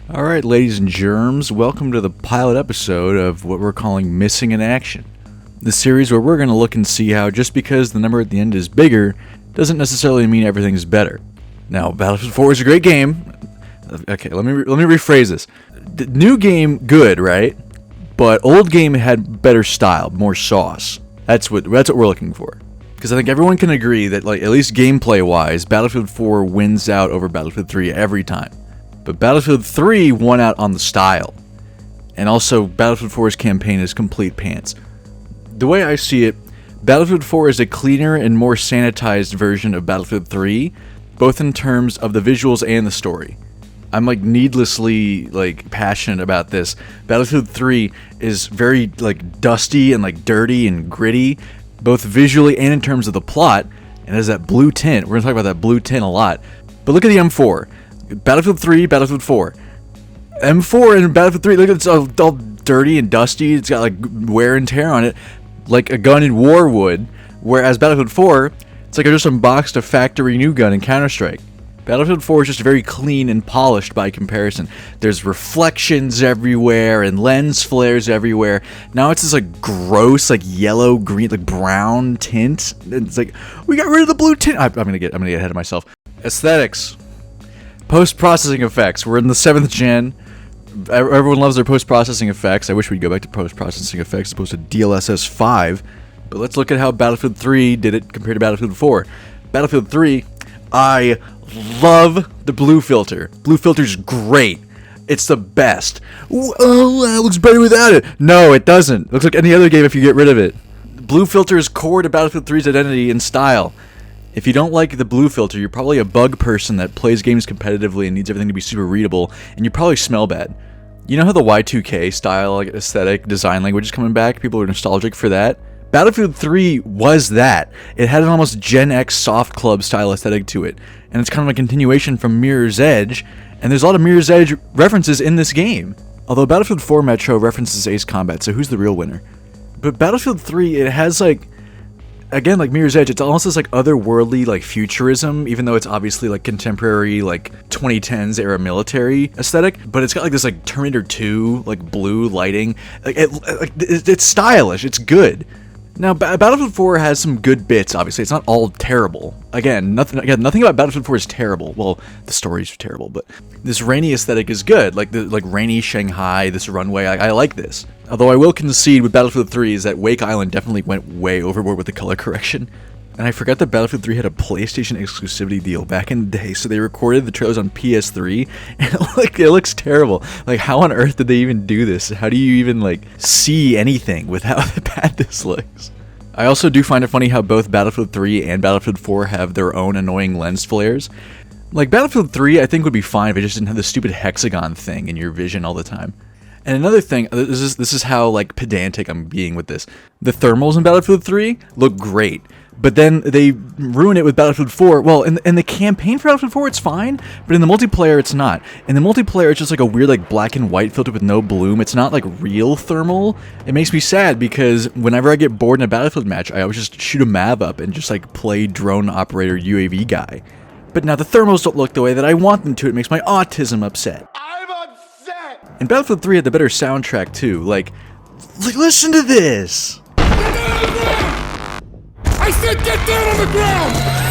Alright, ladies and germs, welcome to the pilot episode of what we're calling Missing in Action. The series where we're going to look and see how just because the number at the end is bigger doesn't necessarily mean everything's better. Now, Battlefield 4 is a great game. Okay, let me rephrase this. The new game, good, right? But old game had better style, more sauce. That's what we're looking for. Because I think everyone can agree that, like, at least gameplay-wise, Battlefield 4 wins out over Battlefield 3 every time. But Battlefield 3 won out on the style. And also, Battlefield 4's campaign is complete pants. The way I see it, Battlefield 4 is a cleaner and more sanitized version of Battlefield 3, both in terms of the visuals and the story. I'm needlessly passionate about this. Battlefield 3 is very dusty and dirty and gritty, both visually and in terms of the plot, and has that blue tint. We're gonna talk about that blue tint a lot. But look at the M4. Battlefield 3, Battlefield 4. M4 and Battlefield 3, look at it's all dirty and dusty. It's got wear and tear on it, like a gun in war would. Whereas Battlefield 4, it's like I just unboxed a factory new gun in Counter-Strike. Battlefield 4 is just very clean and polished by comparison. There's reflections everywhere and lens flares everywhere. Now it's this gross yellow, green, brown tint. It's we got rid of the blue tint. I'm gonna get ahead of myself. Aesthetics. Post-processing effects. We're in the 7th gen. Everyone loves their post-processing effects. I wish we'd go back to post-processing effects as opposed to DLSS 5. But let's look at how Battlefield 3 did it compared to Battlefield 4. Battlefield 3, I love the blue filter. Blue filter's great. It's the best. Oh, it looks better without it. No, it doesn't. It looks like any other game if you get rid of it. The blue filter is core to Battlefield 3's identity and style. If you don't like the blue filter, you're probably a bug person that plays games competitively and needs everything to be super readable, and you probably smell bad. You know how the Y2K style, aesthetic, design language is coming back? People are nostalgic for that. Battlefield 3 was that. It had an almost Gen X soft club style aesthetic to it, and it's kind of a continuation from Mirror's Edge, and there's a lot of Mirror's Edge references in this game. Although Battlefield 4 Metro references Ace Combat, so who's the real winner? But Battlefield 3, it has again, like Mirror's Edge, it's almost this otherworldly futurism, even though it's obviously contemporary 2010s era military aesthetic, but it's got this Terminator 2 blue lighting. It's stylish, it's good. Now Battlefield 4 has some good bits, obviously. It's not all terrible. Nothing about Battlefield 4 is terrible. Well, the story's terrible, but this rainy aesthetic is good. The rainy Shanghai, this runway, I like this. Although I will concede with Battlefield 3 is that Wake Island definitely went way overboard with the color correction. And I forgot that Battlefield 3 had a PlayStation exclusivity deal back in the day, so they recorded the trailers on PS3, and it looks terrible. How on earth did they even do this? How do you even, see anything with how bad this looks? I also do find it funny how both Battlefield 3 and Battlefield 4 have their own annoying lens flares. Battlefield 3 I think would be fine if it just didn't have the stupid hexagon thing in your vision all the time. And another thing, this is how pedantic I'm being with this. The thermals in Battlefield 3 look great, but then they ruin it with Battlefield 4. Well, in the campaign for Battlefield 4 it's fine, but in the multiplayer it's not. In the multiplayer it's just a weird black and white filter with no bloom. It's not real thermal. It makes me sad because whenever I get bored in a Battlefield match, I always just shoot a Mav up and just play drone operator UAV guy. But now the thermals don't look the way that I want them to. It makes my autism upset. And Battlefield 3 had the better soundtrack too. Listen to this! I said get down on the ground!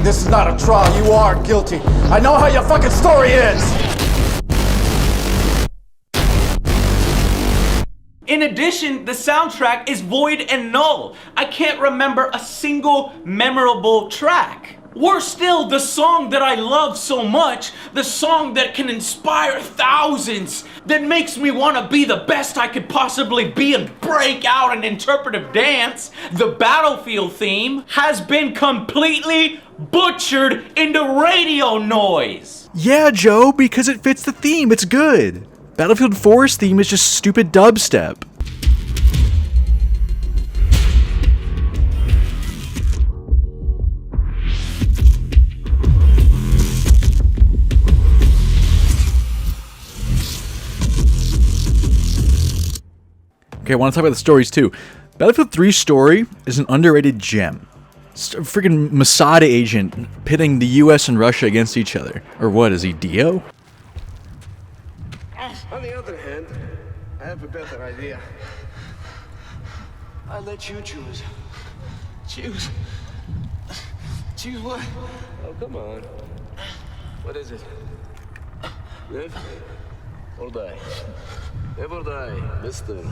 This is not a trial, you are guilty. I know how your fucking story ends! In addition, the soundtrack is void and null. I can't remember a single memorable track. Worse still, the song that I love so much, the song that can inspire thousands, that makes me want to be the best I could possibly be and break out an interpretive dance, the Battlefield theme, has been completely butchered into radio noise. Yeah, Joe, because it fits the theme. It's good. Battlefield 4's theme is just stupid dubstep. Okay, I want to talk about the stories too. Battlefield 3's story is an underrated gem. It's a freaking Mossad agent pitting the US and Russia against each other. Or what, is he Dio? On the other hand, I have a better idea. I let you choose. Choose. Choose what? Oh, come on. What is it? Live or die? Live or die, mister.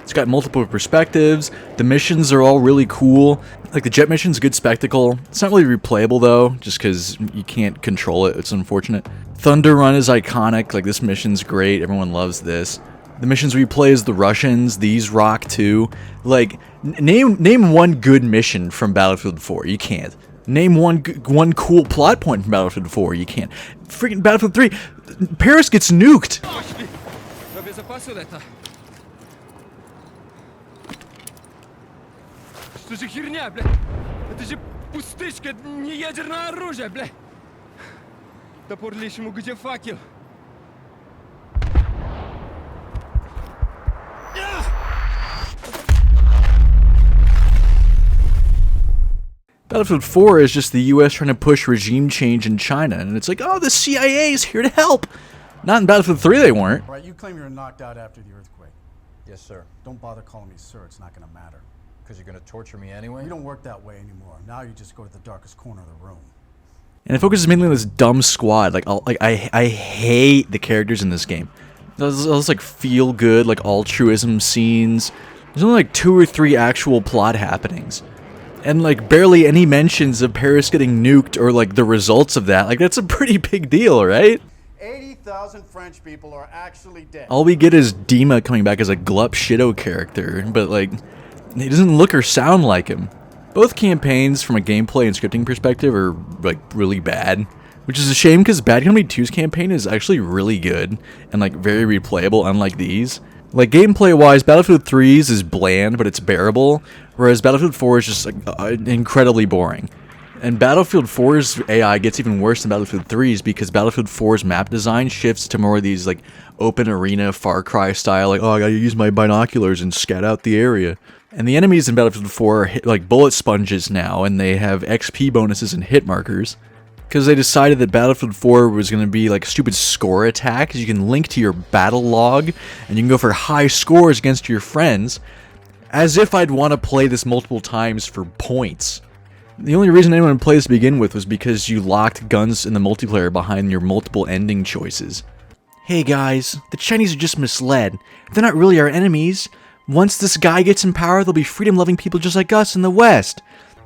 It's got multiple perspectives. The missions are all really cool. Like, the jet mission's a good spectacle. It's not really replayable, though, just because you can't control it. It's unfortunate. Thunder Run is iconic. Like, this mission's great. Everyone loves this. The missions we play as the Russians. These rock, too. Like, name one good mission from Battlefield 4. You can't. Name one cool plot point from Battlefield 4. You can't. Freaking Battlefield 3. Paris gets nuked. Что же херня, бля? Это же пустышка, не ядерное оружие, бля. Топор лишнему, где факел? Battlefield 4 is just the US trying to push regime change in China, and it's like, oh, the CIA is here to help. Not in Battlefield 3 they weren't. Right, you claim you were knocked out after the earthquake. Yes, sir. Don't bother calling me sir, it's not gonna matter. Because you're going to torture me anyway? We don't work that way anymore. Now you just go to the darkest corner of the room. And it focuses mainly on this dumb squad. I hate the characters in this game. Those like feel good, like altruism scenes. There's only like 2 or 3 actual plot happenings. And like barely any mentions of Paris getting nuked or like the results of that. Like, that's a pretty big deal, right? 80,000 French people are actually dead. All we get is Dima coming back as a Glup Shido character, but like, he doesn't look or sound like him. Both campaigns, from a gameplay and scripting perspective, are like really bad, which is a shame because Bad Company 2's campaign is actually really good and like very replayable, unlike these. Like, gameplay-wise, Battlefield 3's is bland, but it's bearable, whereas Battlefield 4 is just like incredibly boring. And Battlefield 4's AI gets even worse than Battlefield 3's because Battlefield 4's map design shifts to more of these like open arena Far Cry style, like, oh, I gotta use my binoculars and scout out the area. And the enemies in Battlefield 4 are like bullet sponges now, and they have XP bonuses and hit markers. Because they decided that Battlefield 4 was going to be like a stupid score attack, because you can link to your battle log, and you can go for high scores against your friends, as if I'd want to play this multiple times for points. The only reason anyone would play this to begin with was because you locked guns in the multiplayer behind your multiple ending choices. Hey guys, the Chinese are just misled. They're not really our enemies. Once this guy gets in power, there'll be freedom-loving people just like us in the West.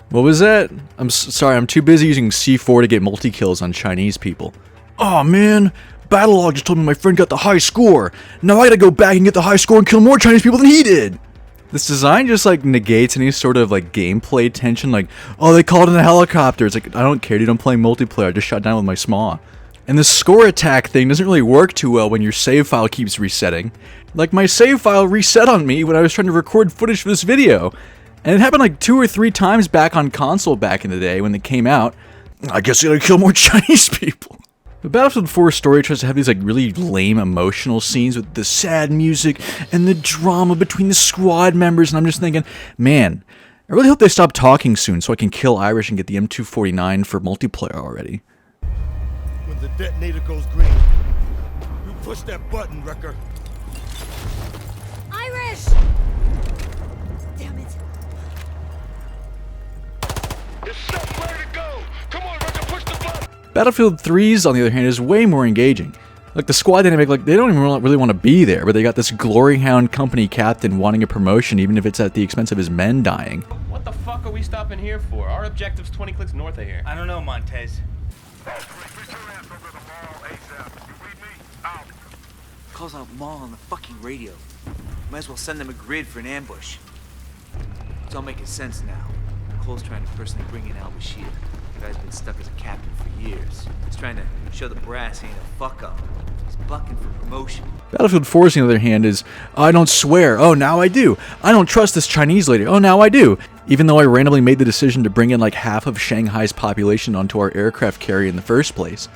What was that? I'm sorry, I'm too busy using C4 to get multi-kills on Chinese people. Aw, man, Battlelog just told me my friend got the high score. Now I gotta go back and get the high score and kill more Chinese people than he did. This design just like negates any sort of like gameplay tension, like, oh, they called in a helicopter. It's like, I don't care, dude, I'm playing multiplayer, I just shot down with my SMAW. And the score attack thing doesn't really work too well when your save file keeps resetting. Like, my save file reset on me when I was trying to record footage for this video. And it happened like 2 or 3 times back on console back in the day when it came out. I guess I gotta kill more Chinese people. The Battlefield 4 story tries to have these like really lame emotional scenes with the sad music and the drama between the squad members, and I'm just thinking, man, I really hope they stop talking soon so I can kill Irish and get the M249 for multiplayer already. When the detonator goes green, you push that button, Wrecker. Irish! Damn it. It's set, ready to go. Come on, Wrecker, push the button. Battlefield 3's, on the other hand, is way more engaging. Like, the squad dynamic, like, they don't even really want to be there, but they got this glory hound company captain wanting a promotion even if it's at the expense of his men dying. What the fuck are we stopping here for? Our objective's 20 clicks north of here. I don't know, Montez. Calls out Mall on the fucking radio. Might as well send them a grid for an ambush. It's all making sense now. Cole's trying to personally bring in al-Bashir. Guy's been stuck as a captain for years. He's trying to show the brass he ain't a fuck-up. He's bucking for promotion. Battlefield 4, on the other hand, is, I don't swear, oh, now I do. I don't trust this Chinese lady, oh, now I do. Even though I randomly made the decision to bring in like half of Shanghai's population onto our aircraft carrier in the first place.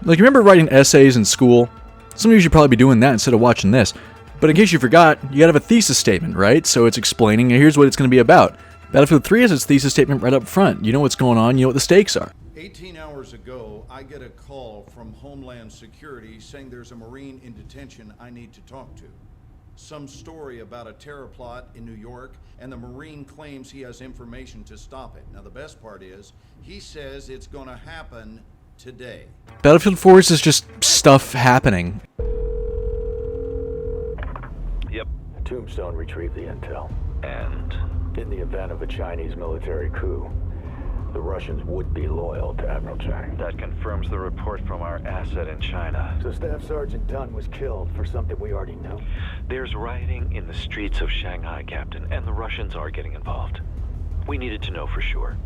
Like, remember writing essays in school? Some of you should probably be doing that instead of watching this. But in case you forgot, you gotta have a thesis statement, right? So it's explaining, here's what it's gonna be about. Battlefield 3 has its thesis statement right up front. You know what's going on, you know what the stakes are. 18 hours ago, I get a call from Homeland Security saying there's a Marine in detention I need to talk to. Some story about a terror plot in New York, and the Marine claims he has information to stop it. Now the best part is, he says it's gonna happen today. Battlefield 4 is just stuff happening. Yep. Tombstone retrieved the intel. And in the event of a Chinese military coup, the Russians would be loyal to Admiral Chang. That confirms the report from our asset in China. So Staff Sergeant Dunn was killed for something we already know. There's rioting in the streets of Shanghai, Captain, and the Russians are getting involved. We needed to know for sure.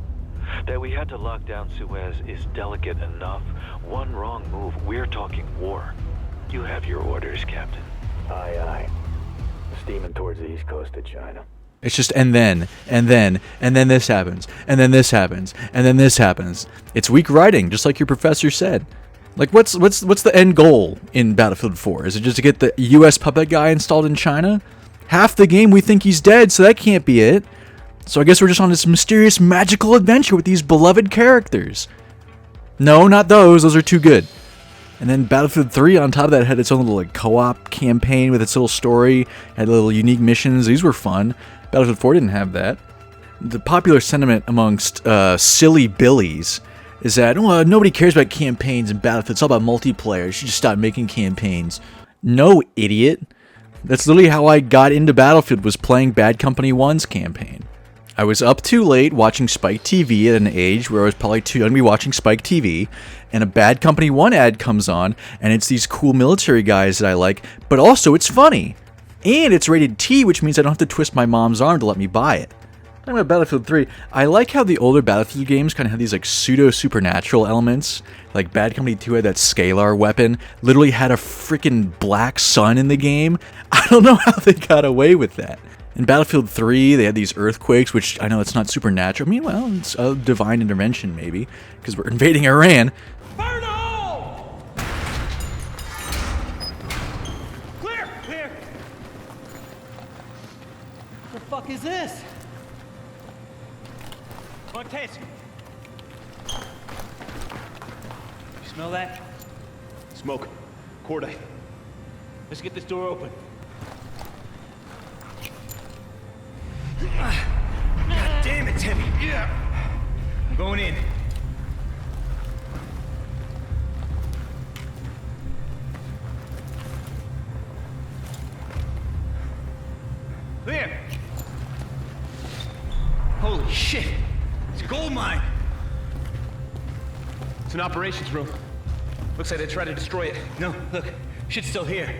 That we had to lock down Suez is delicate enough. One wrong move, we're talking war. You have your orders, Captain. Aye, aye. Steaming towards the east coast of China. It's just, and then this happens, and then this happens, and then this happens. It's weak writing, just like your professor said. Like, what's the end goal in Battlefield 4? Is it just to get the US puppet guy installed in China? Half the game we think he's dead, so that can't be it. So I guess we're just on this mysterious, magical adventure with these beloved characters. No, not those. Those are too good. And then Battlefield 3, on top of that, had its own little like, co-op campaign with its little story, had little unique missions. These were fun. Battlefield 4 didn't have that. The popular sentiment amongst silly billies is that nobody cares about campaigns in Battlefield. It's all about multiplayer. You should just stop making campaigns. No, idiot. That's literally how I got into Battlefield, was playing Bad Company 1's campaign. I was up too late watching Spike TV at an age where I was probably too young to be watching Spike TV, and a Bad Company 1 ad comes on, and it's these cool military guys that I like, but also it's funny. And it's rated T, which means I don't have to twist my mom's arm to let me buy it. Talking about Battlefield 3, I like how the older Battlefield games kind of have these like pseudo-supernatural elements. Like Bad Company 2 had that scalar weapon, literally had a freaking black sun in the game. I don't know how they got away with that. In Battlefield 3, they had these earthquakes, which I know it's not supernatural. I mean, well, it's a divine intervention maybe, because we're invading Iran. Fire in the hole! Clear! Clear! The fuck is this? Montez! You smell that? Smoke. Cordite. Let's get this door open. God damn, it's heavy. Yeah. I'm going in. There. Holy shit. It's a gold mine. It's an operations room. Looks like they tried to destroy it. No, look. Shit's still here.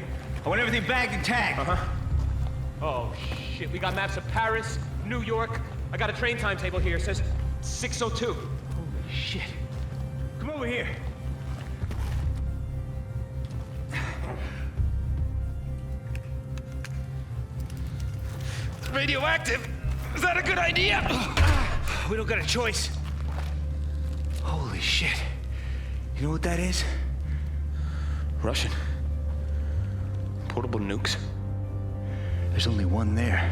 I want everything bagged and tagged. Uh-huh. Oh, shit. We got maps of Paris, New York. I got a train timetable here. It says 6:02. Holy shit. Come over here. It's radioactive. Is that a good idea? We don't got a choice. Holy shit. You know what that is? Russian. Portable nukes. There's only one there.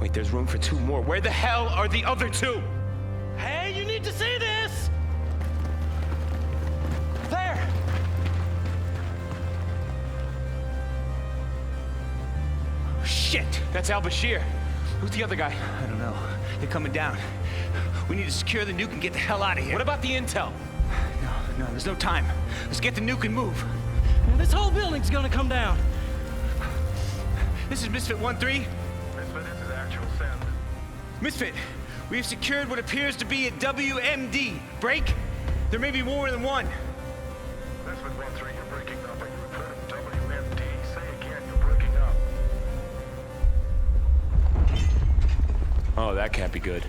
Wait, there's room for two more. Where the hell are the other two? Hey, you need to see this! There! Shit! That's al-Bashir. Who's the other guy? I don't know. They're coming down. We need to secure the nuke and get the hell out of here. What about the intel? No, there's no time. Let's get the nuke and move. Man, this whole building's gonna come down. This is Misfit 1-3. Misfit, this is actual send. Misfit, we have secured what appears to be a WMD. Break? There may be more than one. Misfit 1-3, you're breaking up. Are you reporting WMD? Say again, you're breaking up. Oh, that can't be good.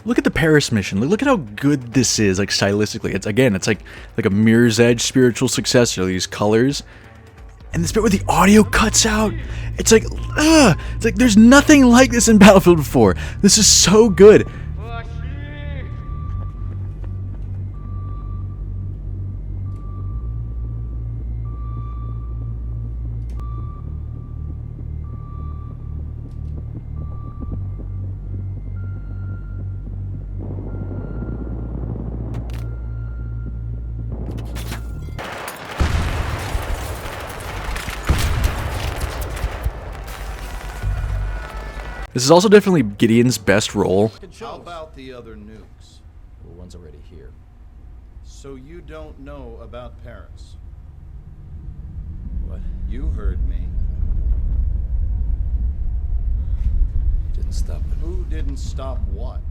Look at the Paris mission. Look at how good this is, like stylistically. It's like a Mirror's Edge spiritual successor. These colors, and this bit where the audio cuts out. It's like there's nothing like this in Battlefield before. This is so good. This is also definitely Gideon's best role. How about the other nukes? Well, one's already here. So you don't know about Paris? What? You heard me. He didn't stop it. Who didn't stop what?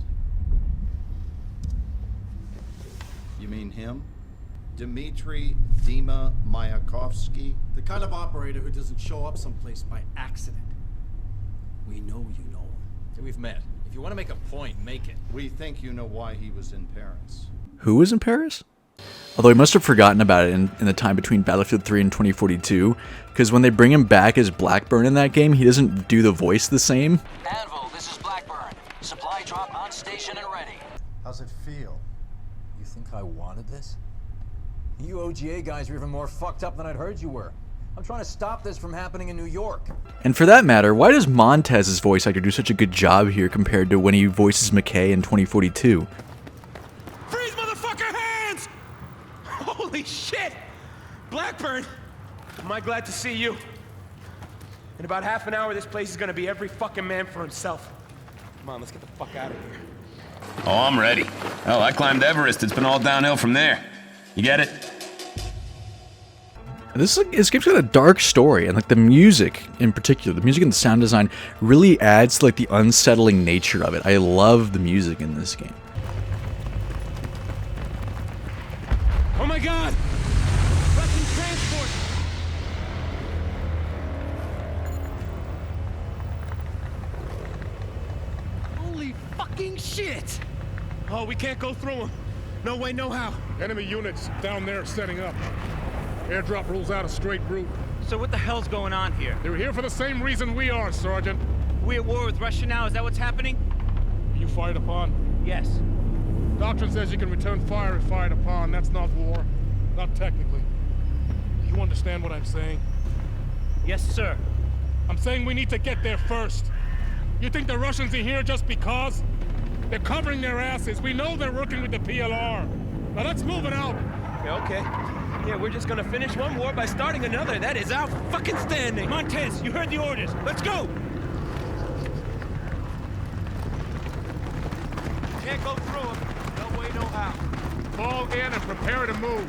You mean him? Dmitry Dima Mayakovsky? The kind of operator who doesn't show up someplace by accident. We know you know him. Hey, we've met. If you want to make a point, make it. We think you know why he was in Paris. Who was in Paris? Although he must have forgotten about it in the time between Battlefield 3 and 2042, because when they bring him back as Blackburn in that game, he doesn't do the voice the same. Anvil, this is Blackburn. Supply drop on station and ready. How's it feel? You think I wanted this? You OGA guys are even more fucked up than I'd heard you were. I'm trying to stop this from happening in New York. And for that matter, why does Montez's voice actor do such a good job here compared to when he voices McKay in 2042? Freeze, motherfucker, hands! Holy shit! Blackburn! Am I glad to see you? In about half an hour, this place is gonna be every fucking man for himself. Come on, let's get the fuck out of here. Oh, I'm ready. Hell, I climbed Everest. It's been all downhill from there. You get it? This game's got a dark story, and like the music in particular, the music and the sound design really adds to like the unsettling nature of it. I love the music in this game. Oh my god! Russian transport! Holy fucking shit! Oh, we can't go through them. No way, no how. Enemy units down there setting up. Airdrop rules out a straight route. So what the hell's going on here? They're here for the same reason we are, Sergeant. We at war with Russia now? Is that what's happening? Are you fired upon? Yes. Doctrine says you can return fire if fired upon. That's not war. Not technically. You understand what I'm saying? Yes, sir. I'm saying we need to get there first. You think the Russians are here just because? They're covering their asses. We know they're working with the PLR. Now let's move it out. Okay. Yeah, we're just gonna finish one war by starting another. That is our fucking standing. Montez, you heard the orders. Let's go! Can't go through them. No way, no how. Fall in and prepare to move.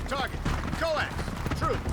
Target, coax, troops.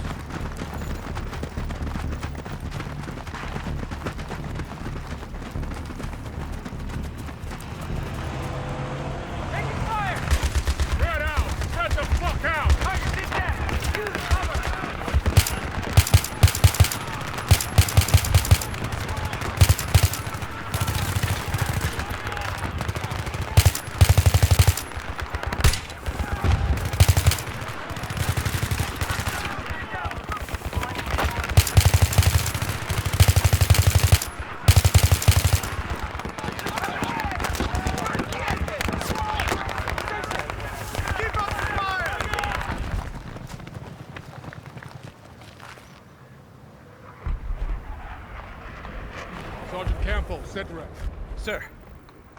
Sergeant Campo, set rep. Sir,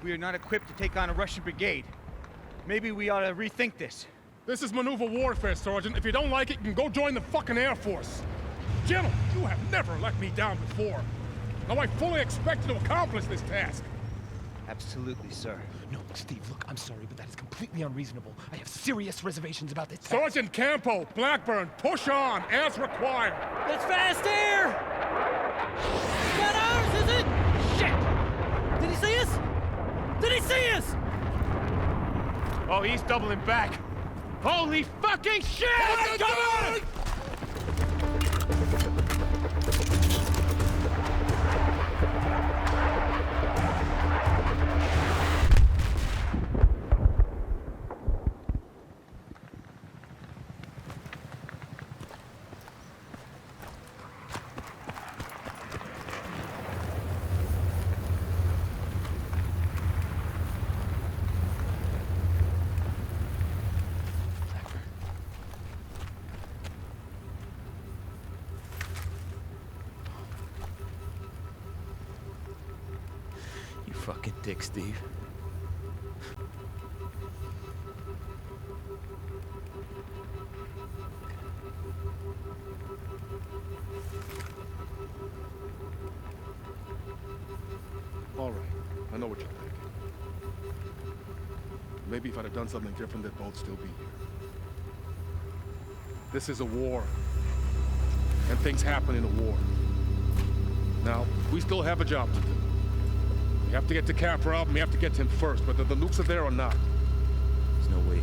we are not equipped to take on a Russian brigade. Maybe we ought to rethink this. This is maneuver warfare, Sergeant. If you don't like it, you can go join the fucking Air Force. Gentlemen, you have never let me down before. Now I fully expect you to accomplish this task. Absolutely, sir. No, Steve, look, I'm sorry, but that is completely unreasonable. I have serious reservations about this task. Sergeant Campo, Blackburn, push on, as required. That's fast air! Is that ours, is it? Shit! Did he see us? Did he see us? Oh, he's doubling back. Holy fucking shit! Come on! fucking dick, Steve. All right, I know what you're thinking. Maybe if I'd have done something different, they'd both still be here. This is a war, and things happen in a war. Now, we still have a job to do. We have to get to Kafarov, and we have to get to him first, whether the nukes are there or not. There's no way.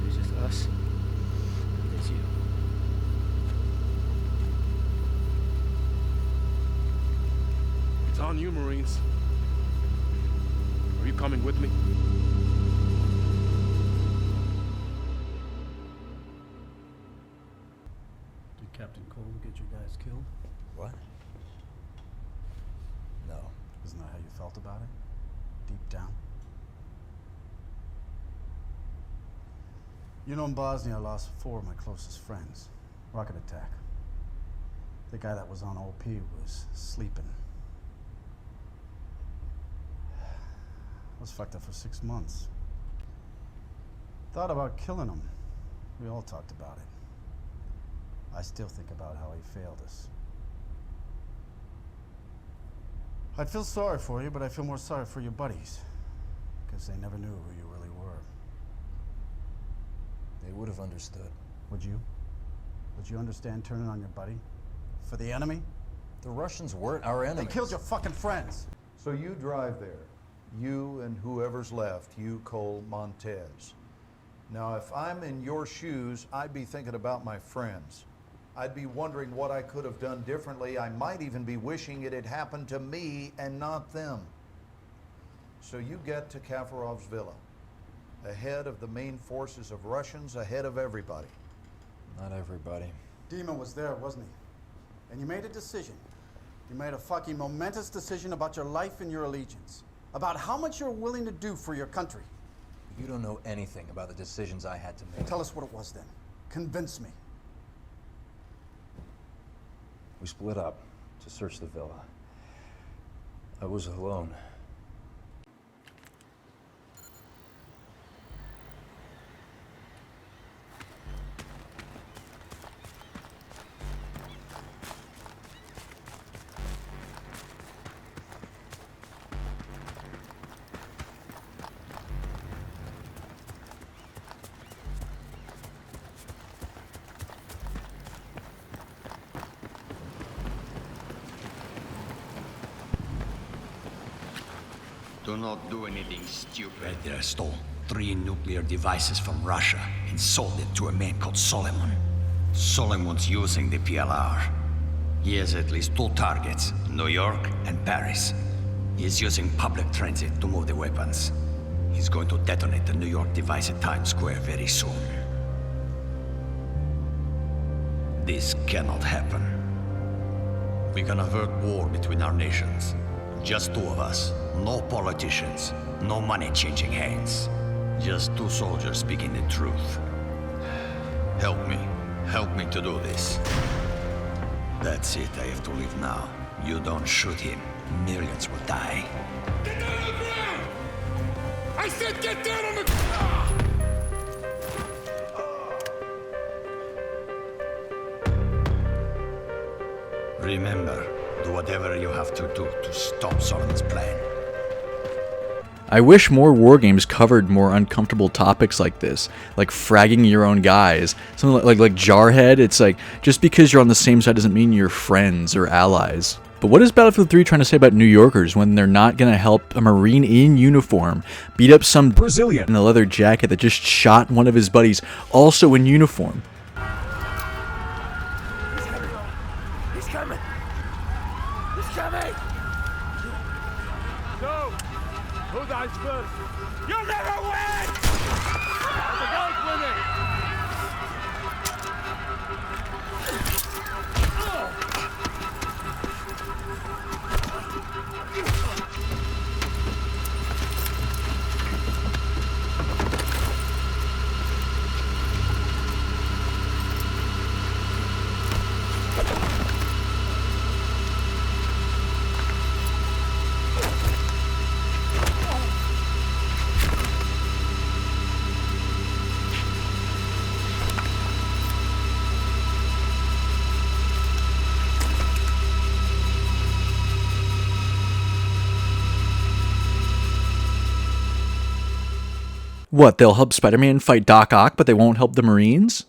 There's just us, and there's you. It's on you, Marines. Are you coming with me? Did Captain Cole get you guys killed? What? No. Isn't that how you felt about it? Deep down? You know, in Bosnia, I lost 4 of my closest friends. Rocket attack. The guy that was on OP was sleeping. I was fucked up for 6 months. Thought about killing him. We all talked about it. I still think about how he failed us. I'd feel sorry for you, but I feel more sorry for your buddies. Because they never knew who you really were. They would have understood. Would you? Would you understand turning on your buddy? For the enemy? The Russians weren't our enemies. They killed your fucking friends. So you drive there. You and whoever's left, you, Cole, Montez. Now, if I'm in your shoes, I'd be thinking about my friends. I'd be wondering what I could have done differently. I might even be wishing it had happened to me and not them. So you get to Kafarov's villa, ahead of the main forces of Russians, ahead of everybody. Not everybody. Demon was there, wasn't he? And you made a decision. You made a fucking momentous decision about your life and your allegiance. About how much you're willing to do for your country. You don't know anything about the decisions I had to make. Tell us what it was then. Convince me. We split up to search the villa. I was alone. Do not do anything stupid. I stole 3 nuclear devices from Russia and sold it to a man called Solomon. Solomon's using the PLR. He has at least 2 targets, New York and Paris. He is using public transit to move the weapons. He's going to detonate the New York device at Times Square very soon. This cannot happen. We can avert war between our nations. Just 2 of us. No politicians. No money changing hands. Just 2 soldiers speaking the truth. Help me. Help me to do this. That's it. I have to leave now. You don't shoot him. Millions will die. Get down on the ground! I said get down on the ground! Remember, do whatever you have to do to stop Solomon's plan. I wish more war games covered more uncomfortable topics like this, like fragging your own guys. Something like Jarhead. It's like, just because you're on the same side doesn't mean you're friends or allies. But what is Battlefield 3 trying to say about New Yorkers when they're not going to help a Marine in uniform beat up some Brazilian in a leather jacket that just shot one of his buddies, also in uniform? He's coming! He's coming! No! Who dies first? You'll never win! The guy's winning! What, they'll help Spider-Man fight Doc Ock, but they won't help the Marines?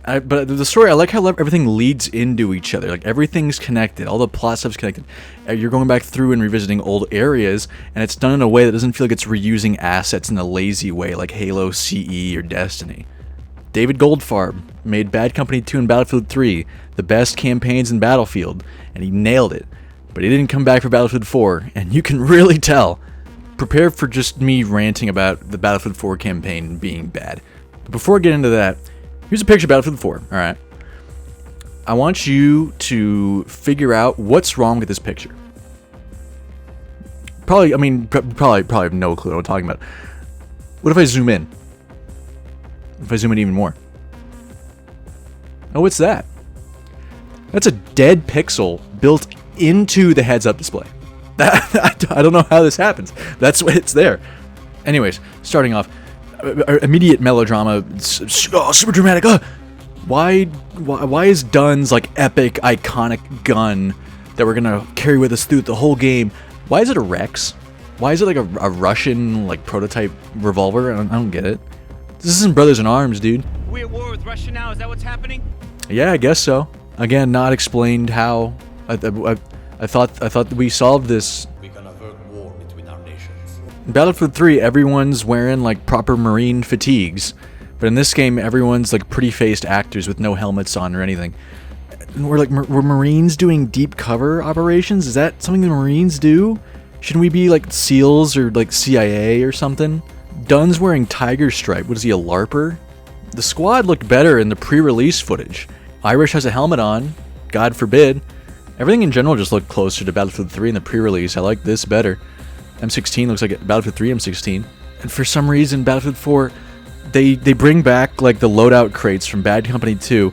But the story, I like how everything leads into each other. Like, everything's connected. All the plot stuff's connected. You're going back through and revisiting old areas, and it's done in a way that doesn't feel like it's reusing assets in a lazy way, like Halo, CE, or Destiny. David Goldfarb made Bad Company 2 and Battlefield 3 the best campaigns in Battlefield, and he nailed it. But he didn't come back for Battlefield 4, and you can really tell. Prepare for just me ranting about the Battlefield 4 campaign being bad. But before I get into that, here's a picture of Battlefield 4, alright? I want you to figure out what's wrong with this picture. Probably have no clue what I'm talking about. What if I zoom in? If I zoom in even more? Oh, what's that? That's a dead pixel built into the heads-up display. I don't know how this happens. That's why it's there. Anyways, starting off, immediate melodrama, super dramatic. Why is Dunn's like epic, iconic gun that we're gonna carry with us through the whole game? Why is it a Rex? Why is it like a Russian like prototype revolver? I don't get it. This isn't Brothers in Arms, dude. We at war with Russia now? Is that what's happening? Yeah, I guess so. Again, not explained how. I thought we solved this. We can avert war between our nations. In Battlefield 3, everyone's wearing like proper Marine fatigues, but in this game, everyone's like pretty-faced actors with no helmets on or anything. And we're Marines doing deep cover operations? Is that something the Marines do? Shouldn't we be like SEALs or like CIA or something? Dunn's wearing Tiger Stripe. What is he, a LARPer? The squad looked better in the pre-release footage. Irish has a helmet on. God forbid. Everything in general just looked closer to Battlefield 3 in the pre-release. I like this better. M16 looks like a Battlefield 3 M16. And for some reason, Battlefield 4, they bring back like the loadout crates from Bad Company 2,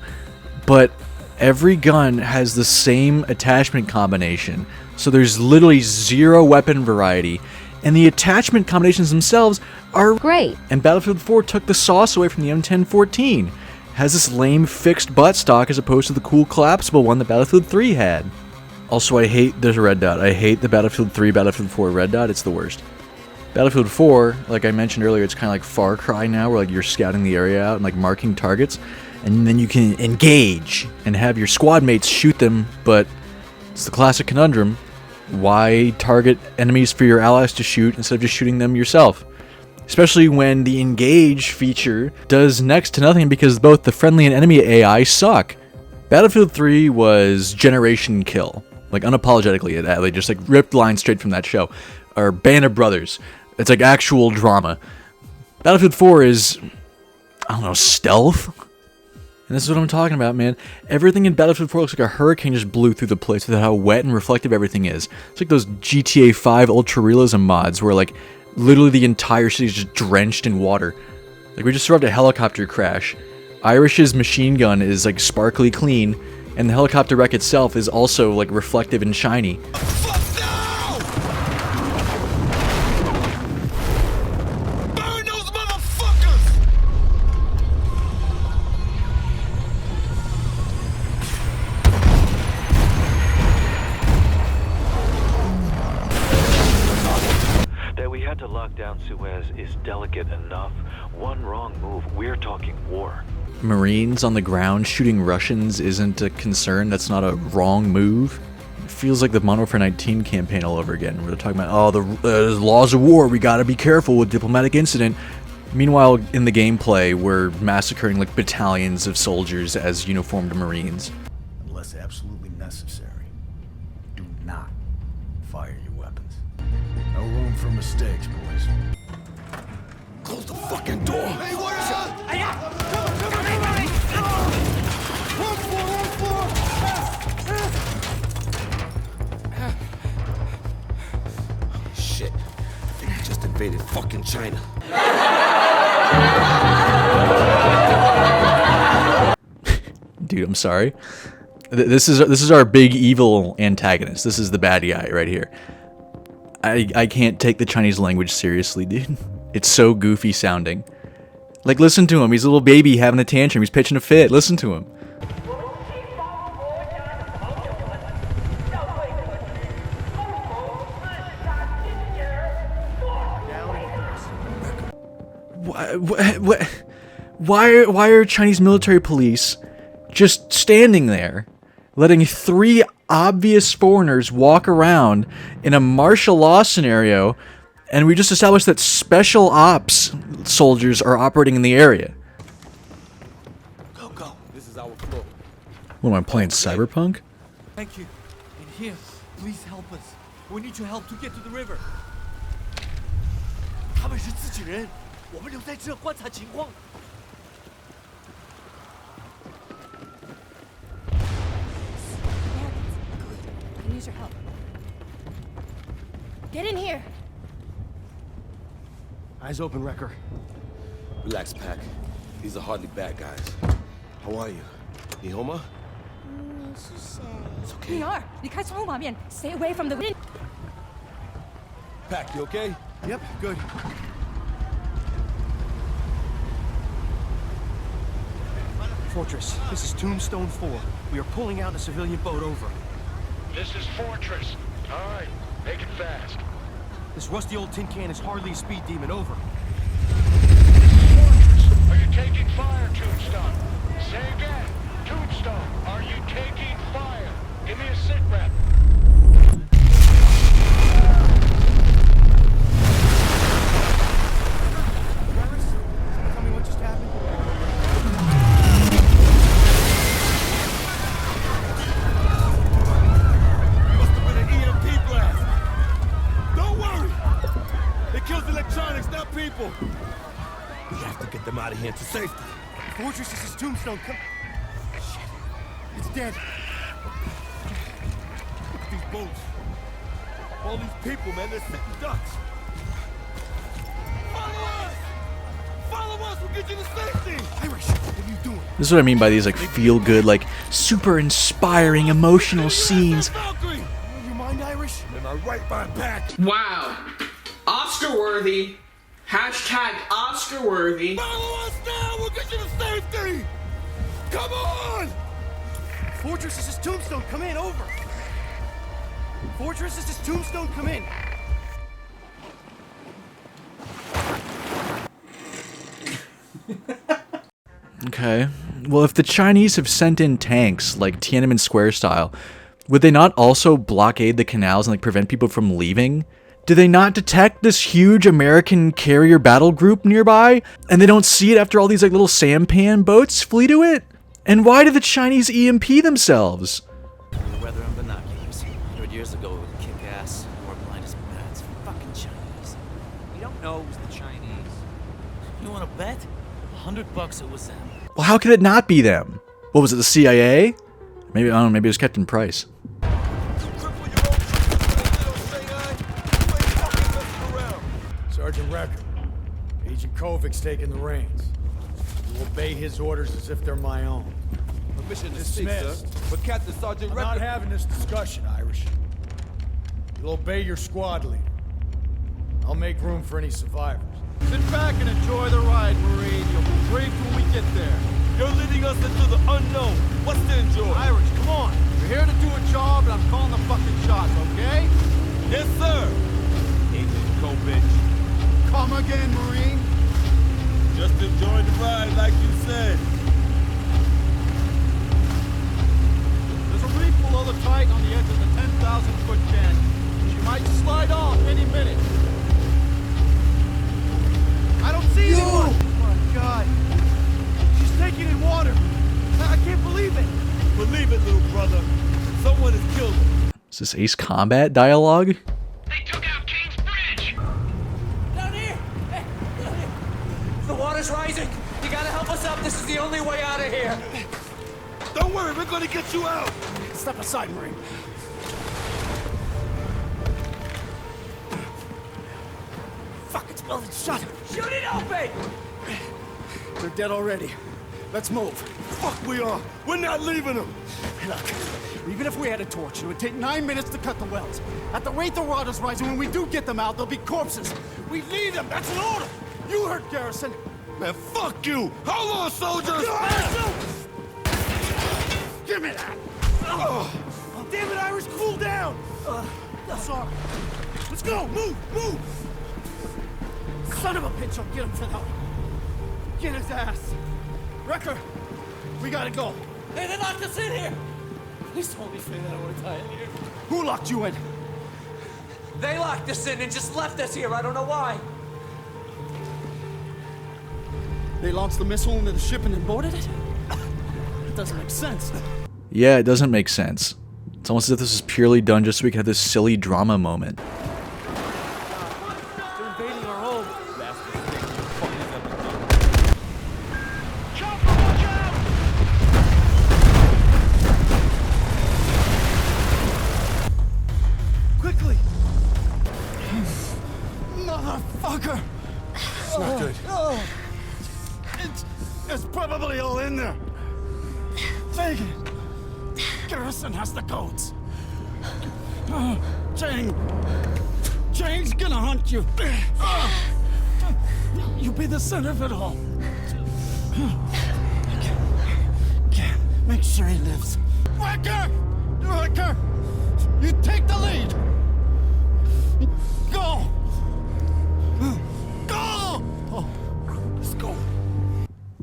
but every gun has the same attachment combination. So there's literally zero weapon variety. And the attachment combinations themselves are great. And Battlefield 4 took the sauce away from the M1014. Has this lame fixed buttstock as opposed to the cool collapsible one that Battlefield 3 had. Also, there's a red dot. I hate the Battlefield 3, Battlefield 4 red dot. It's the worst. Battlefield 4, like I mentioned earlier, it's kind of like Far Cry now, where like you're scouting the area out and like marking targets, and then you can engage and have your squad mates shoot them. But it's the classic conundrum. Why target enemies for your allies to shoot instead of just shooting them yourself? Especially when the engage feature does next to nothing because both the friendly and enemy AI suck. Battlefield 3 was generation kill. Like unapologetically, they just like ripped lines straight from that show. Or Band of Brothers. It's like actual drama. Battlefield 4 is, I don't know, stealth? And this is what I'm talking about, man. Everything in Battlefield 4 looks like a hurricane just blew through the place with how wet and reflective everything is. It's like those GTA 5 Ultra Realism mods where like literally the entire city is just drenched in water. Like we just survived a helicopter crash. Irish's machine gun is like sparkly clean, and the helicopter wreck itself is also like reflective and shiny. To lock down Suez is delicate enough. One wrong move, we're talking war. Marines on the ground shooting Russians isn't a concern. That's not a wrong move. It feels like the Modern Warfare 19 campaign all over again, where they're talking about, oh, the laws of war, we gotta be careful with diplomatic incident. Meanwhile, in the gameplay, we're massacring like battalions of soldiers as uniformed Marines. Unless absolutely necessary, do not fire your weapons. No room for mistakes, boys. Close the fucking door! Hey, what is it? Shit. I think we just invaded fucking China. Dude, I'm sorry. This is our big evil antagonist. This is the bad guy right here. I can't take the Chinese language seriously, dude. It's so goofy sounding. Like, listen to him. He's a little baby having a tantrum. He's pitching a fit. Listen to him. Why are Chinese military police just standing there, letting 3 obvious foreigners walk around in a martial law scenario, and we just established that special ops soldiers are operating in the area? Go. This is our floor. What am I playing, Cyberpunk? Thank you. In here, please help us. We need your help to get to the river. 他们是自己人，我们留在这观察情况。I can use your help. Get in here. Eyes open, Wrecker. Relax, Pac. These are hardly bad guys. How are you? Nihoma? It's okay. 女儿，离开窗户旁边 ，Stay away from the wind. Pac, you okay? Yep, good. Fortress, this is Tombstone 4. We are pulling out a civilian boat over. This is Fortress. All right, make it fast. This rusty old tin can is hardly a speed demon, over. Fortress, are you taking fire, Tombstone? Say again. Tombstone, are you taking fire? Give me a sit rep. Tell me what just happened. Must have been an EMP blast. Don't worry. It kills electronics, not people. We have to get them out of here to safety. Fortress, this is Tombstone. Come. Shit. It's dead. Look at these boats. All these people, man, they're sitting ducks. Follow us! Follow us! We'll get you to safety! Irish, what are you doing? This is what I mean by these like feel-good, like super inspiring, emotional scenes. You mind, Irish? Am I right by Pac? Wow. Oscarworthy. Hashtag Oscarworthy. Follow us now! We'll get you to safety! Come on! Fortress, this is Tombstone. Come in, over. Fortress, this is Tombstone. Come in. Okay. Well, if the Chinese have sent in tanks, like Tiananmen Square style, would they not also blockade the canals and like prevent people from leaving? Did they not detect this huge American carrier battle group nearby? And they don't see it after all these like little sampan boats flee to it? And why did the Chinese EMP themselves? Weather and binoculars. 100 years ago, it would kick ass. We're blind as bats. Fucking Chinese. We don't know it was the Chinese. You want to bet? $100 it was them. Well, how could it not be them? What was it, the CIA? Maybe, I don't know, maybe it was Captain Price. Sergeant Wrecker, Agent Kovic's taking the reins. You obey his orders as if they're my own. Permission to speak, sir. But Captain Sergeant I'm Wrecker... not having this discussion, Irish. You'll obey your squad leader. I'll make room for any survivors. Sit back and enjoy the ride, Marine. You'll be briefed when we get there. You're leading us into the unknown. What's to enjoy? Irish, come on. We're here to do a job, and I'm calling the fucking shots, okay? Yes, sir. Agent Kovic. Come again, Marine. Just enjoying the ride, like you said. There's a reef below the tight on the edge of the 10,000-foot canyon. She might slide off any minute. I don't see anyone! Oh my God. She's taking in water. I can't believe it. Believe it, little brother. Someone has killed her. Is this Ace Combat dialogue? Down here! Hey, down here! The water's rising! You gotta help us up! This is the only way out of here! Don't worry, we're gonna get you out! Step aside, Marine. Fuck, it's building shut. Shoot it open! They're dead already. Let's move. Fuck we are! We're not leaving them! Look, even if we had a torch, it would take 9 minutes to cut the wells. At the rate the water's rising, when we do get them out, they'll be corpses. We need them. That's an order. You heard Garrison. Man, fuck you! Hold on, soldiers! Give me that. Oh, damn it, Irish, cool down. Sorry. Let's go. Move, move. Son of a bitch, I'll get him for that. Get his ass! Wrecker! We gotta go! Hey, they locked us in here! Please don't be saying that I want to die in here. Who locked you in? They locked us in and just left us here. I don't know why. They launched the missile into the ship and then boarded it? It doesn't make sense. Yeah, it doesn't make sense. It's almost as if this is purely done just so we can have this silly drama moment. They're invading our home. Quickly! Motherfucker! It's not good. It's probably all in there. Take it. Garrison has the codes. Chang's gonna hunt you. You'll be the center of it all. Make sure he lives. Wrecker! Wrecker! You take the lead! Go! Go! Oh, let's go.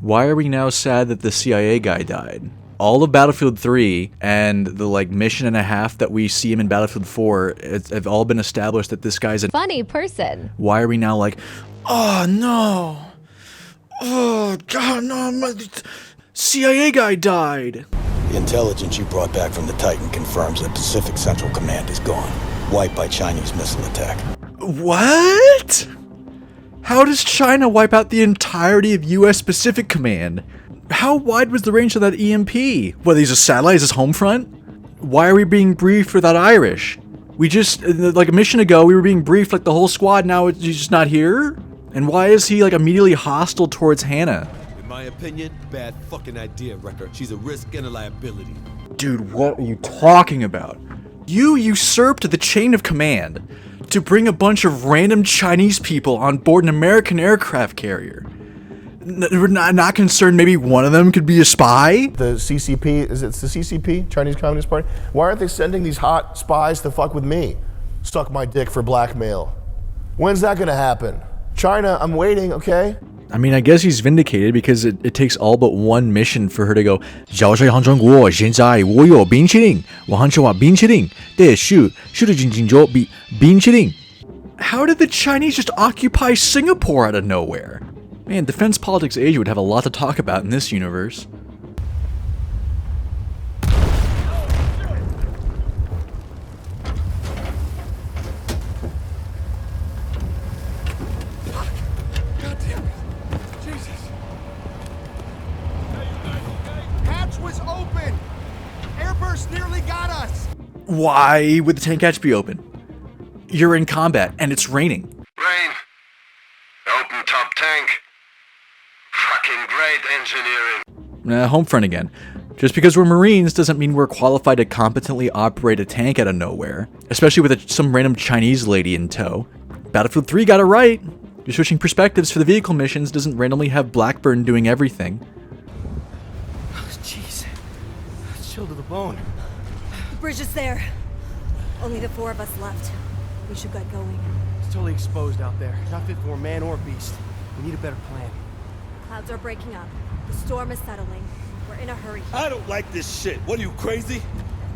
Why are we now sad that the CIA guy died? All of Battlefield 3 and the mission and a half that we see him in Battlefield 4 have all been established that this guy's a funny person. Why are we now like, oh no, oh god no, my CIA guy died? The intelligence you brought back from the Titan confirms that Pacific Central Command is gone, wiped by Chinese missile attack. What? How does China wipe out the entirety of US Pacific Command? How wide was the range of that EMP? What, these are satellites, is home front? Why are we being briefed without Irish? We just, like a mission ago, we were being briefed like the whole squad, now he's just not here? And why is he like immediately hostile towards Hannah? In my opinion, bad fucking idea, Wrecker. She's a risk and a liability. Dude, what are you talking about? You usurped the chain of command to bring a bunch of random Chinese people on board an American aircraft carrier. We're not concerned maybe one of them could be a spy? The CCP, is it the CCP, Chinese Communist Party? Why aren't they sending these hot spies to fuck with me? Suck my dick for blackmail. When's that gonna happen? China, I'm waiting, okay? I mean, I guess he's vindicated because it takes all but one mission for her to go, how did the Chinese just occupy Singapore out of nowhere? Man, defense politics Asia would have a lot to talk about in this universe. Hatch was open! Airburst nearly got us! Why would the tank hatch be open? You're in combat, and it's raining. Rain. Open top tank. Fucking great engineering. Home front again. Just because we're Marines doesn't mean we're qualified to competently operate a tank out of nowhere, especially with some random Chinese lady in tow. Battlefield 3 got it right. Just switching perspectives for the vehicle missions doesn't randomly have Blackburn doing everything. Jeez. Chilled to the bone. The bridge is there. Only the 4 of us left. We should get going. It's totally exposed out there. Not fit for man or beast. We need a better plan. Clouds are breaking up. The storm is settling. We're in a hurry. I don't like this shit. What are you, crazy?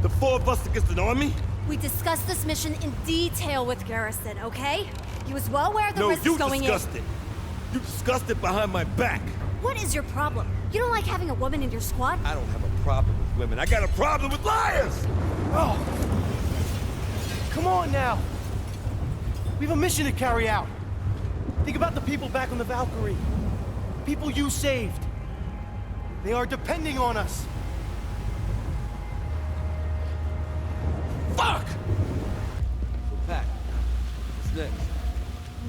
The 4 of us against an army? We discussed this mission in detail with Garrison, okay? He was well aware of the risks going in. No, you discussed it. You discussed it behind my back. What is your problem? You don't like having a woman in your squad? I don't have a problem with women. I got a problem with liars! Oh! Come on now! We have a mission to carry out. Think about the people back on the Valkyrie. People you saved. They are depending on us. Fuck! So, Pac, what's next?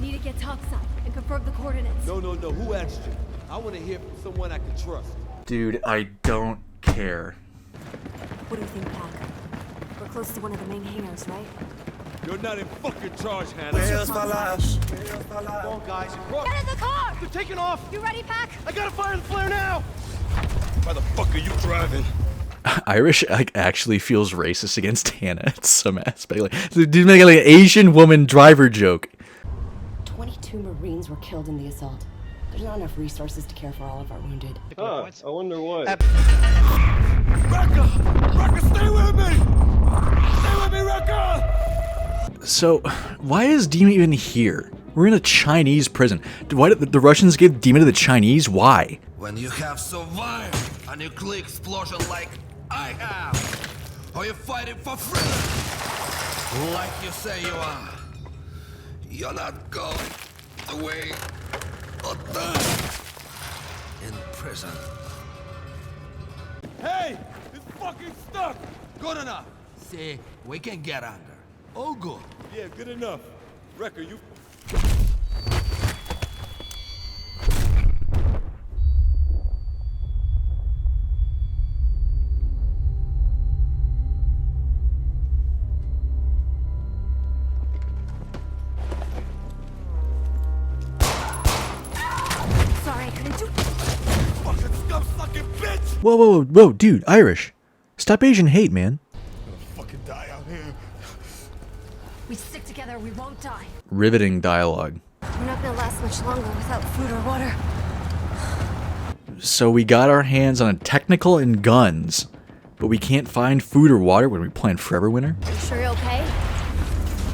We need to get topside and confirm the coordinates. No. Who asked you? I want to hear from someone I can trust. Dude, I don't care. What do you think, Pac? We're close to one of the main hangars, right? You're not in fucking charge, Hannah. Come on, guys. Get in the car! They're taking off! You ready, Pac? I gotta fire the flare now! Why the fuck are you driving? Irish actually feels racist against Hannah in some aspect. Like, dude, making like an Asian woman driver joke. 22 Marines were killed in the assault. There's not enough resources to care for all of our wounded. Huh, I wonder what. Rucker, stay with me! Stay with me, Rucker! So, why is Dima even here? We're in a Chinese prison. Why did the Russians give Dima to the Chinese? Why? When you have survived a nuclear explosion like I have, are you fighting for freedom? Like you say you are. You're not going away or die in prison. Hey! It's fucking stuck! Good enough. See, we can get under. All good. Yeah, good enough. Wrecker, you... Sorry, I couldn't do. Fucking scum-sucking bitch! Whoa, whoa, whoa, whoa, dude, Irish. Stop Asian hate, man. Fucking die out here. We stick together, we won't die. Riveting dialogue. We're not gonna last much longer without food or water. So we got our hands on a technical and guns, but we can't find food or water when we plan Foreverwinter? Are you sure you're okay?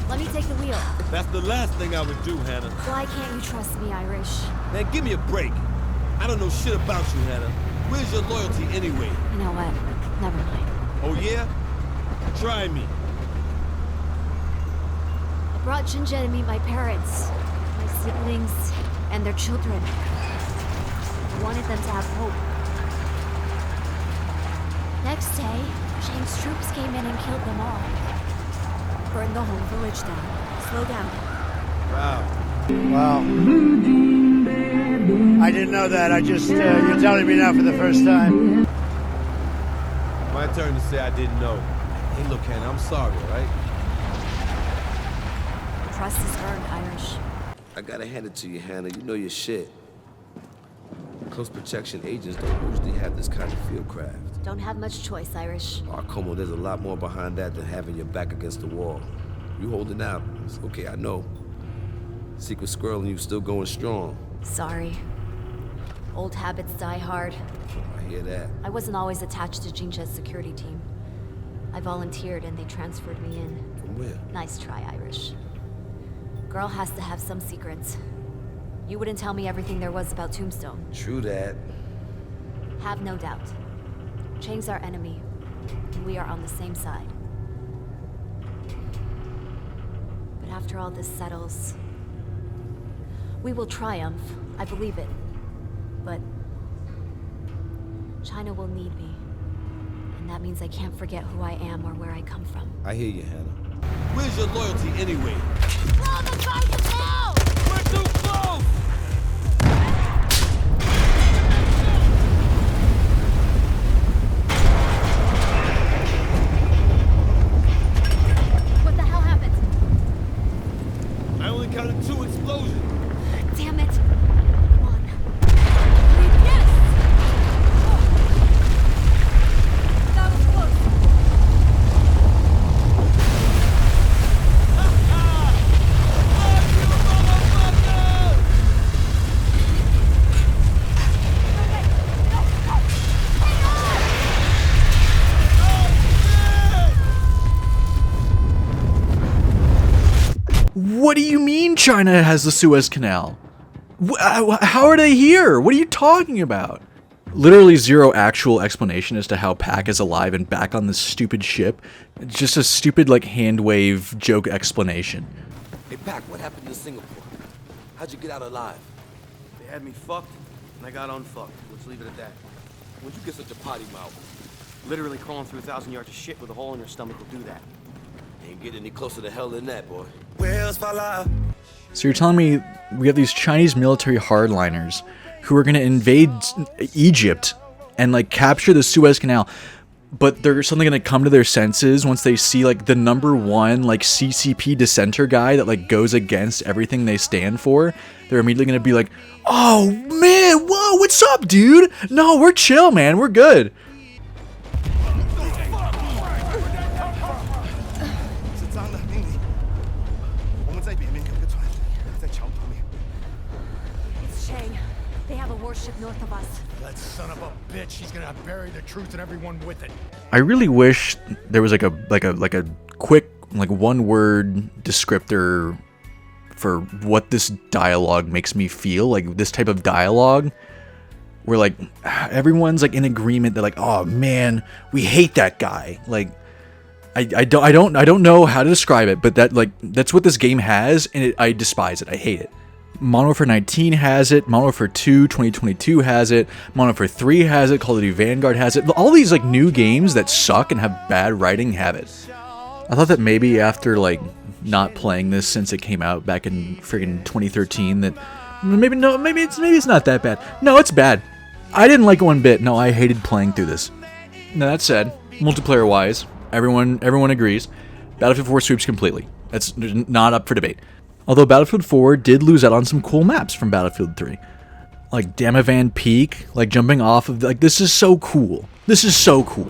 Let me take the wheel. That's the last thing I would do, Hannah. Why can't you trust me, Irish? Man, give me a break. I don't know shit about you, Hannah. Where's your loyalty anyway? You know what? Never mind. Oh yeah? Try me. I brought Jinja to meet my parents, my siblings, and their children. I wanted them to have hope. Next day, Chang's troops came in and killed them all. Burned the whole village down. Slow down. Wow. I didn't know that. I just, you're telling me now for the first time. My turn to say I didn't know. Hey, look, Hannah, I'm sorry, all right? Trust is earned, Irish. I gotta hand it to you, Hannah. You know your shit. Close protection agents don't usually have this kind of field craft. Don't have much choice, Irish. Oh, come on, there's a lot more behind that than having your back against the wall. You holding out. It's okay, I know. Secret squirrel and you still going strong. Sorry. Old habits die hard. I hear that. I wasn't always attached to Jinja's security team. I volunteered and they transferred me in. From where? Nice try, Irish. Girl has to have some secrets. You wouldn't tell me everything there was about Tombstone. True that. Have no doubt. Chang's our enemy, and we are on the same side. But after all this settles, we will triumph. I believe it. But China will need me. And that means I can't forget who I am or where I come from. I hear you, Hannah. Where's your loyalty anyway? Blow the target now! We're too close! What the hell happened? I only counted 2 explosions. Damn it! Come on. Yes! That was close. What do you mean China has the Suez Canal? How are they here? What are you talking about? Literally zero actual explanation as to how Pac is alive and back on this stupid ship. It's just a stupid, like, hand wave joke explanation. Hey, Pac, what happened to Singapore? How'd you get out alive? They had me fucked, and I got unfucked. Let's leave it at that. When'd you get such a potty mouth? Literally crawling through 1,000 yards of shit with a hole in your stomach will do that. Ain't get any closer to hell than that, boy. So you're telling me we have these Chinese military hardliners who are going to invade Egypt and, like, capture the Suez Canal, but they're suddenly going to come to their senses once they see, like, the #1, like, CCP dissenter guy that, like, goes against everything they stand for. They're immediately going to be like, oh, man, whoa, what's up, dude? No, we're chill, man, we're good. It's Chang. warship north of us. That son of a bitch, he's gonna bury the truth and everyone with it. I really wish there was like a quick one word descriptor for what this dialogue makes me feel, like this type of dialogue where like everyone's like in agreement that like, oh man, we hate that guy. Like I don't know how to describe it, but that's what this game has, and I despise it. I hate it. Modern Warfare 19 has it, Modern Warfare 2 2022 has it, Modern Warfare 3 has it, Call of Duty Vanguard has it. All these like new games that suck and have bad writing have it. I thought that maybe after like not playing this since it came out back in friggin' 2013 that maybe it's not that bad. No, it's bad. I didn't like it one bit. No, I hated playing through this. Now that said, multiplayer wise, everyone agrees, Battlefield 4 sweeps completely. That's not up for debate. Although Battlefield 4 did lose out on some cool maps from Battlefield 3. Like Damavan Peak, like jumping off of, like, this is so cool. This is so cool.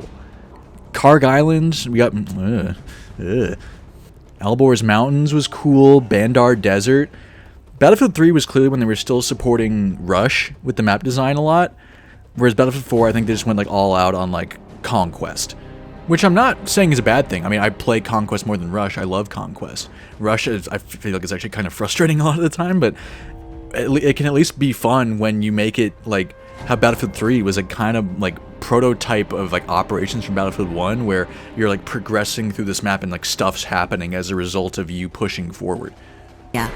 Karg Island, we got, Albor's Mountains was cool, Bandar Desert. Battlefield 3 was clearly when they were still supporting Rush with the map design a lot. Whereas Battlefield 4, I think they just went, like, all out on, like, Conquest. Which I'm not saying is a bad thing. I mean, I play Conquest more than Rush. I love Conquest. Rush, I feel like it's actually kind of frustrating a lot of the time, but it can at least be fun when you make it, like, how Battlefield 3 was a kind of, like, prototype of, like, operations from Battlefield 1, where you're, like, progressing through this map and, like, stuff's happening as a result of you pushing forward. Yeah.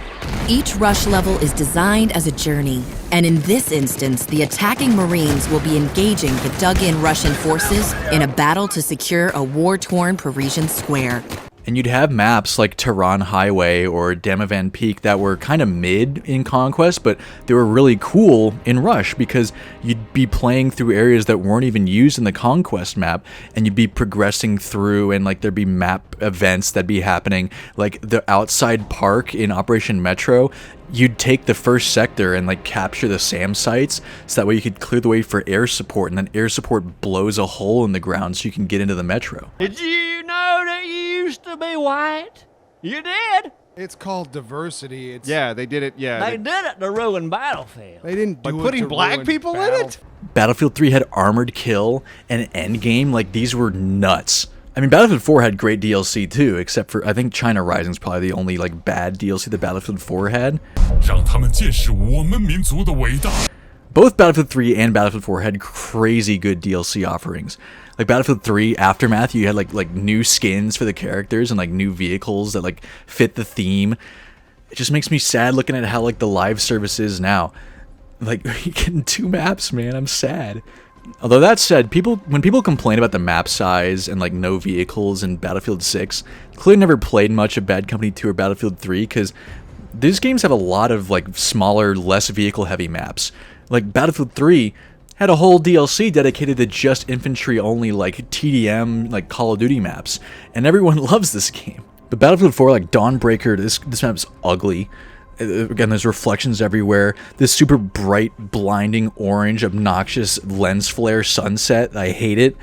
Each rush level is designed as a journey, and in this instance, the attacking Marines will be engaging the dug-in Russian forces in a battle to secure a war-torn Parisian square. And you'd have maps like Tehran Highway or Damavan Peak that were kind of mid in Conquest, but they were really cool in Rush because you'd be playing through areas that weren't even used in the Conquest map, and you'd be progressing through, and like there'd be map events that'd be happening, like the outside park in Operation Metro. You'd take the first sector and like capture the SAM sites, so that way you could clear the way for air support, and then air support blows a hole in the ground so you can get into the metro. Did you know that you used to be white? You did. It's called diversity. It's yeah, they did it. Yeah, they did it to ruin Battlefield. They didn't do by it putting to black ruin people in it. Battlefield 3 had Armored Kill and Endgame. Like, these were nuts. I mean, Battlefield 4 had great DLC too, except for I think China Rising's probably the only like bad DLC that Battlefield 4 had. Both Battlefield 3 and Battlefield 4 had crazy good DLC offerings. Like Battlefield 3 Aftermath, you had like new skins for the characters and like new vehicles that like fit the theme. It just makes me sad looking at how like the live service is now. Like, you're getting 2 maps, man. I'm sad. Although that said, when people complain about the map size and like no vehicles in Battlefield 6, clearly never played much of Bad Company 2 or Battlefield 3, because these games have a lot of like smaller, less vehicle heavy maps. Like Battlefield 3 had a whole DLC dedicated to just infantry only, like TDM, like Call of Duty maps, and everyone loves this game. But Battlefield 4, like Dawnbreaker, this map's ugly. Again, there's reflections everywhere. This super bright, blinding orange, obnoxious lens flare sunset. I hate it.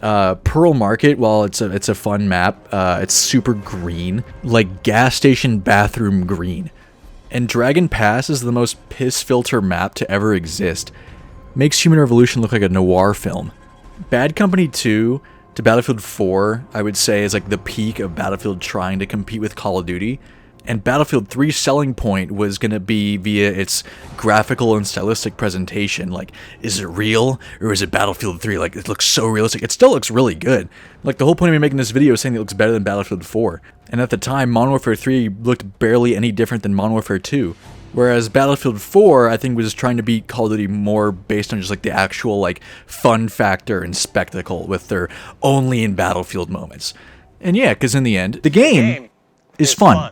Pearl Market, while it's a fun map, it's super green, like gas station bathroom green. And Dragon Pass is the most piss filter map to ever exist. Makes Human Revolution look like a noir film. Bad Company 2 to Battlefield 4, I would say, is like the peak of Battlefield trying to compete with Call of Duty. And Battlefield 3's selling point was going to be via its graphical and stylistic presentation. Like, is it real or is it Battlefield 3? Like, it looks so realistic. It still looks really good. Like, the whole point of me making this video is saying it looks better than Battlefield 4. And at the time, Modern Warfare 3 looked barely any different than Modern Warfare 2. Whereas Battlefield 4, I think, was trying to beat Call of Duty more based on just like the actual like fun factor and spectacle with their only in Battlefield moments. And yeah, because in the end, the game is fun.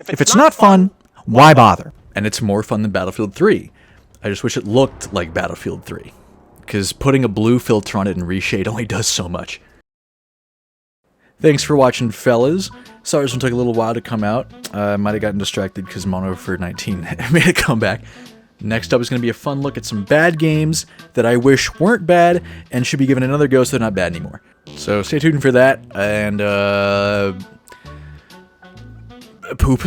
If it's not fun, why bother? And it's more fun than Battlefield 3. I just wish it looked like Battlefield 3. Because putting a blue filter on it and reshade only does so much. Thanks for watching, fellas. Sorry this one took a little while to come out. I might have gotten distracted because Modern Warfare 19 made a comeback. Next up is going to be a fun look at some bad games that I wish weren't bad and should be given another go so they're not bad anymore. So stay tuned for that, and poop.